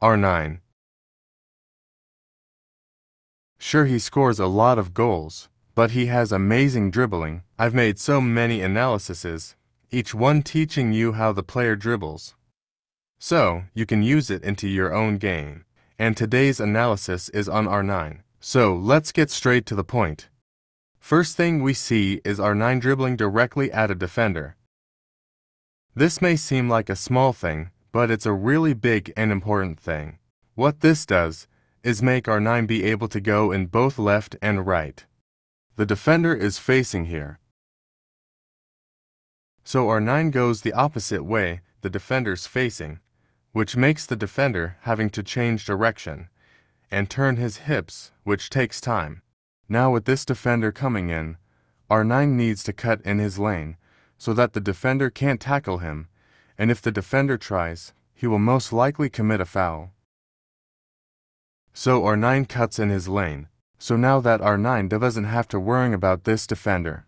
R9. Sure, he scores a lot of goals, but he has amazing dribbling. I've made so many analyses, each one teaching you how the player dribbles, so you can use it into your own game. And today's analysis is on R9. So let's get straight to the point. First thing we see is R9 dribbling directly at a defender. This may seem like a small thing, but it's a really big and important thing. What this does is make R9 be able to go in both left and right. The defender is facing here, so R9 goes the opposite way the defender's facing, which makes the defender having to change direction and turn his hips, which takes time. Now with this defender coming in, R9 needs to cut in his lane so that the defender can't tackle him, and if the defender tries, he will most likely commit a foul. So R9 cuts in his lane. So now that R9 doesn't have to worry about this defender.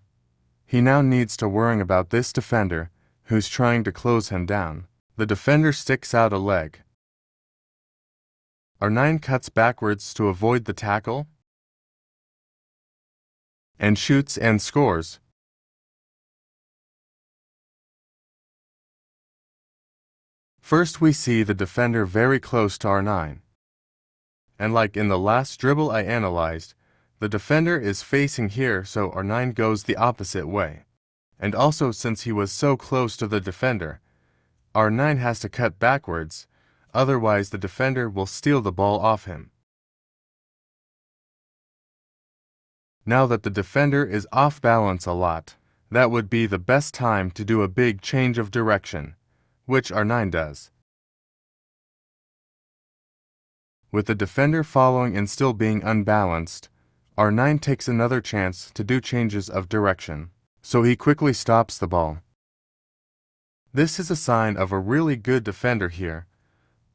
He now needs to worry about this defender who's trying to close him down. The defender sticks out a leg. R9 cuts backwards to avoid the tackle and shoots and scores. First we see the defender very close to R9. And like in the last dribble I analyzed, the defender is facing here, so R9 goes the opposite way. And also since he was so close to the defender, R9 has to cut backwards, otherwise the defender will steal the ball off him. Now that the defender is off balance a lot, that would be the best time to do a big change of direction, which R9 does. With the defender following and still being unbalanced, R9 takes another chance to do changes of direction, so he quickly stops the ball. This is a sign of a really good defender here.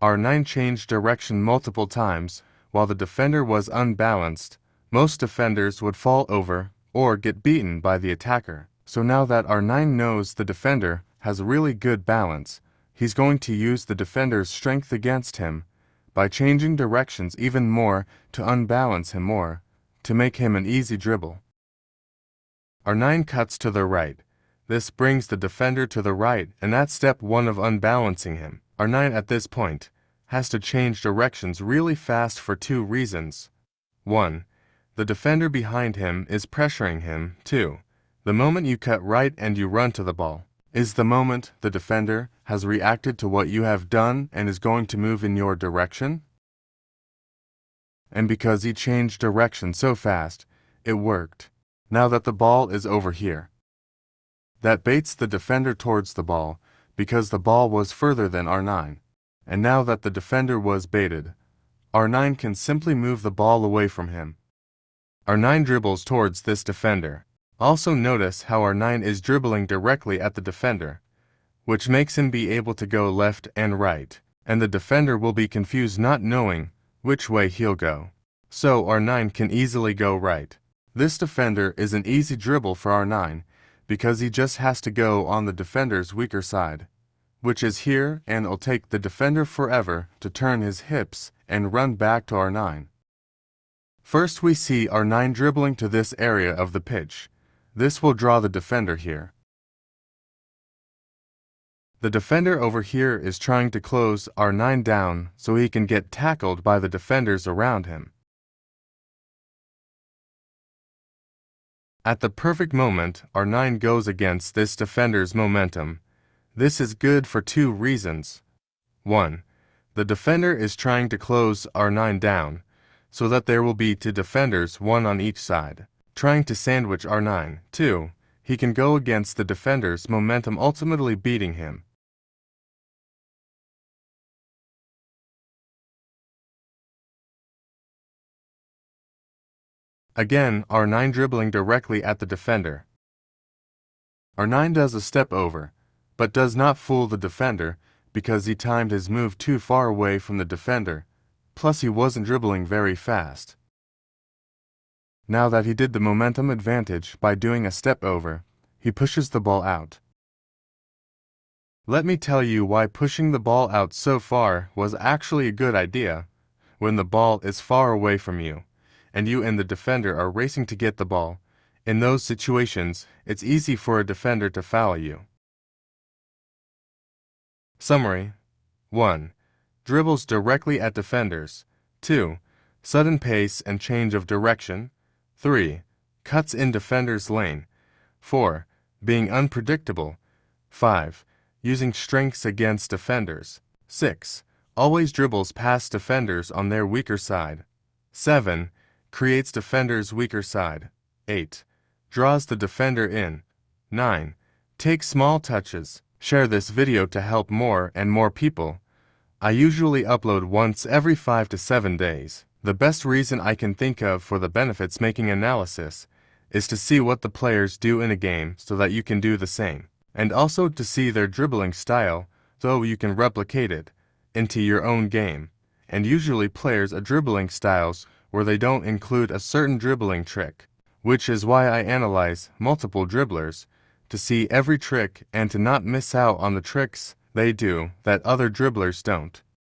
R9 changed direction multiple times while the defender was unbalanced. Most defenders would fall over or get beaten by the attacker. So now that R9 knows the defender has really good balance, he's going to use the defender's strength against him by changing directions even more to unbalance him more, to make him an easy dribble. R9 cuts to the right. This brings the defender to the right, and that's step 1 of unbalancing him. R9 at this point has to change directions really fast for 2 reasons. 1. The defender behind him is pressuring him. 2. The moment you cut right and you run to the ball is the moment the defender has reacted to what you have done and is going to move in your direction. And because he changed direction so fast, it worked. Now that the ball is over here, that baits the defender towards the ball because the ball was further than R9. And now that the defender was baited, R9 can simply move the ball away from him. R9 dribbles towards this defender. Also notice how R9 is dribbling directly at the defender, which makes him be able to go left and right, and the defender will be confused not knowing which way he'll go. So R9 can easily go right. This defender is an easy dribble for R9 because he just has to go on the defender's weaker side, which is here, and it'll take the defender forever to turn his hips and run back to R9. First we see R9 dribbling to this area of the pitch. This will draw the defender here. The defender over here is trying to close R9 down so he can get tackled by the defenders around him. At the perfect moment, R9 goes against this defender's momentum. This is good for 2 reasons. 1. The defender is trying to close R9 down, so that there will be 2 defenders, 1 on each side, trying to sandwich R9. 2. He can go against the defender's momentum, ultimately beating him. Again, R9 dribbling directly at the defender. R9 does a step over, but does not fool the defender because he timed his move too far away from the defender, plus he wasn't dribbling very fast. Now that he did the momentum advantage by doing a step over, he pushes the ball out. Let me tell you why pushing the ball out so far was actually a good idea when the ball is far away from you, and you and the defender are racing to get the ball. In those situations, it's easy for a defender to foul you. Summary: 1. Dribbles directly at defenders. 2. Sudden pace and change of direction. 3. Cuts in defender's lane. 4. Being unpredictable. 5. Using strengths against defenders. 6. Always dribbles past defenders on their weaker side. 7. Creates defender's weaker side. 8. Draws the defender in. 9. Takes small touches. Share this video to help more and more people. I usually upload once every 5 to 7 days. The best reason I can think of for the benefits making analysis is to see what the players do in a game so that you can do the same, and also to see their dribbling style so you can replicate it into your own game. And usually players are dribbling styles where they don't include a certain dribbling trick, which is why I analyze multiple dribblers to see every trick and to not miss out on the tricks they do that other dribblers don't.